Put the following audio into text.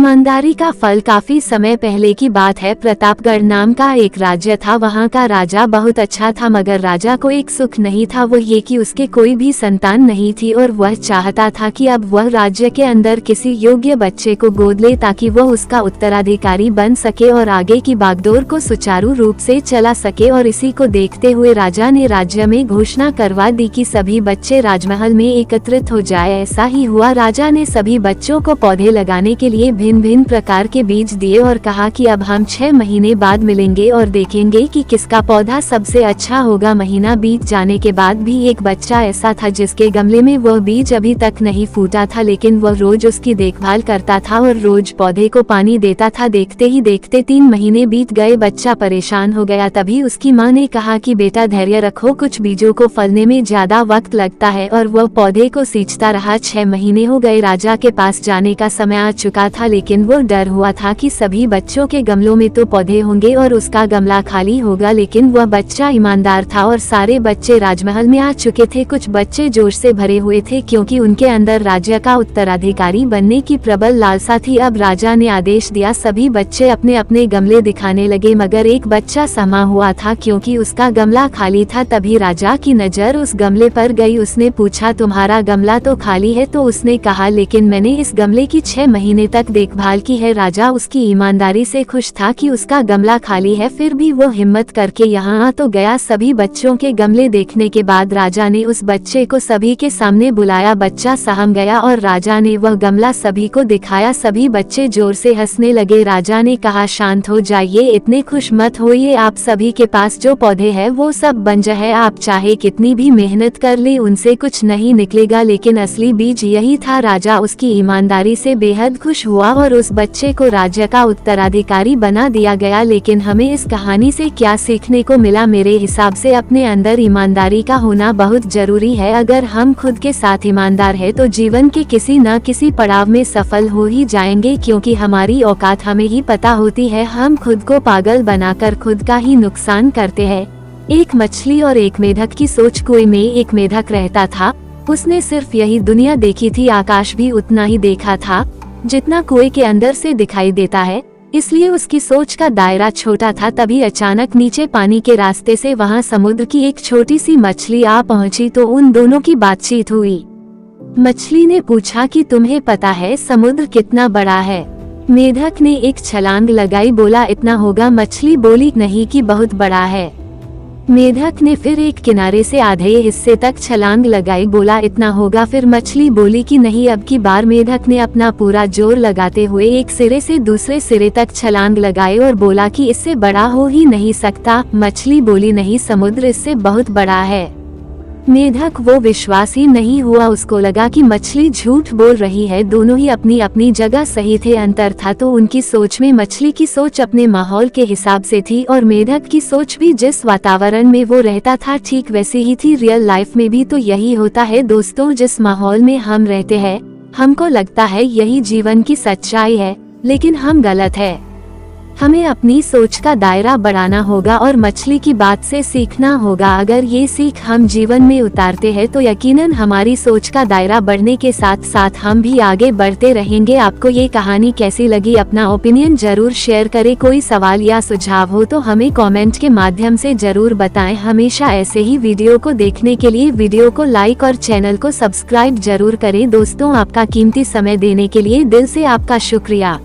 ईमानदारी का फल। काफी समय पहले की बात है। प्रतापगढ़ नाम का एक राज्य था। वहाँ का राजा बहुत अच्छा था, मगर राजा को एक सुख नहीं था, वो ये कि उसके कोई भी संतान नहीं थी और वह चाहता था कि अब वह राज्य के अंदर किसी योग्य बच्चे को गोद ले ताकि वह उसका उत्तराधिकारी बन सके और आगे की बागडोर को सुचारू रूप से चला सके। और इसी को देखते हुए राजा ने राज्य में घोषणा करवा दी कि सभी बच्चे राजमहल में एकत्रित हो जाए। ऐसा ही हुआ। राजा ने सभी बच्चों को पौधे लगाने के लिए भिन्न भिन्न प्रकार के बीज दिए और कहा कि अब हम 6 महीने बाद मिलेंगे और देखेंगे कि किसका पौधा सबसे अच्छा होगा। महीना बीत जाने के बाद भी एक बच्चा ऐसा था जिसके गमले में वह बीज अभी तक नहीं फूटा था, लेकिन वह रोज उसकी देखभाल करता था और रोज पौधे को पानी देता था। देखते ही देखते 3 महीने बीत गए। बच्चा परेशान हो गया। तभी उसकी माँ ने कहा कि बेटा धैर्य रखो, कुछ बीजों को फलने में ज्यादा वक्त लगता है। और वह पौधे को सींचता रहा। 6 महीने हो गए। राजा के पास जाने का समय आ चुका था, लेकिन वो डर हुआ था कि सभी बच्चों के गमलों में तो पौधे होंगे और उसका गमला खाली होगा। लेकिन वह बच्चा ईमानदार था और सारे बच्चे राजमहल में आ चुके थे। कुछ बच्चे जोश से भरे हुए थे क्योंकि उनके अंदर राज्य का उत्तराधिकारी बनने की प्रबल लालसा थी। अब राजा ने आदेश दिया, सभी बच्चे अपने अपने गमले दिखाने लगे, मगर एक बच्चा समा हुआ था क्योंकि उसका गमला खाली था। तभी राजा की नजर उस गमले पर गई। उसने पूछा, तुम्हारा गमला तो खाली है? तो उसने कहा, लेकिन मैंने इस गमले की 6 महीने तक देखभाल की है। राजा उसकी ईमानदारी से खुश था कि उसका गमला खाली है, फिर भी वो हिम्मत करके यहाँ आ तो गया। सभी बच्चों के गमले देखने के बाद राजा ने उस बच्चे को सभी के सामने बुलाया। बच्चा सहम गया और राजा ने वह गमला सभी को दिखाया। सभी बच्चे जोर से हंसने लगे। राजा ने कहा, शांत हो जाइए, इतने खुश मत होइए। आप सभी के पास जो पौधे हैं वो सब बंजर है। आप चाहे कितनी भी मेहनत कर ले उनसे कुछ नहीं निकलेगा, लेकिन असली बीज यही था। राजा उसकी ईमानदारी से बेहद खुश हुआ और उस बच्चे को राज्य का उत्तराधिकारी बना दिया गया। लेकिन हमें इस कहानी से क्या सीखने को मिला? मेरे हिसाब से अपने अंदर ईमानदारी का होना बहुत जरूरी है। अगर हम खुद के साथ ईमानदार है तो जीवन के किसी न किसी पड़ाव में सफल हो ही जाएंगे, क्योंकि हमारी औकात हमें ही पता होती है। हम खुद को पागल बनाकर खुद का ही नुकसान करते हैं। एक मछली और एक मेढक की सोच। कुएं में एक मेढक रहता था। उसने सिर्फ यही दुनिया देखी थी, आकाश भी उतना ही देखा था जितना कुएं के अंदर से दिखाई देता है, इसलिए उसकी सोच का दायरा छोटा था। तभी अचानक नीचे पानी के रास्ते से वहां समुद्र की एक छोटी सी मछली आ पहुंची तो उन दोनों की बातचीत हुई। मछली ने पूछा कि तुम्हें पता है समुद्र कितना बड़ा है? मेढक ने एक छलांग लगाई, बोला इतना होगा। मछली बोली, नहीं कि बहुत बड़ा है। मेढक ने फिर एक किनारे से आधे हिस्से तक छलांग लगाई, बोला इतना होगा। फिर मछली बोली कि नहीं, अब की बार। मेढक ने अपना पूरा जोर लगाते हुए एक सिरे से दूसरे सिरे तक छलांग लगाई और बोला कि इससे बड़ा हो ही नहीं सकता। मछली बोली, नहीं, समुद्र इससे बहुत बड़ा है। मेढक वो विश्वास ही नहीं हुआ। उसको लगा कि मछली झूठ बोल रही है। दोनों ही अपनी अपनी जगह सही थे। अंतर था तो उनकी सोच में। मछली की सोच अपने माहौल के हिसाब से थी और मेढक की सोच भी जिस वातावरण में वो रहता था ठीक वैसी ही थी। रियल लाइफ में भी तो यही होता है दोस्तों। जिस माहौल में हम रहते हैं हमको लगता है यही जीवन की सच्चाई है, लेकिन हम गलत है। हमें अपनी सोच का दायरा बढ़ाना होगा और मछली की बात से सीखना होगा। अगर ये सीख हम जीवन में उतारते हैं तो यकीनन हमारी सोच का दायरा बढ़ने के साथ साथ हम भी आगे बढ़ते रहेंगे। आपको ये कहानी कैसी लगी? अपना ओपिनियन जरूर शेयर करें। कोई सवाल या सुझाव हो तो हमें कमेंट के माध्यम से जरूर बताएं। हमेशा ऐसे ही वीडियो को देखने के लिए वीडियो को लाइक और चैनल को सब्सक्राइब जरूर करें। दोस्तों, आपका कीमती समय देने के लिए दिल से आपका शुक्रिया।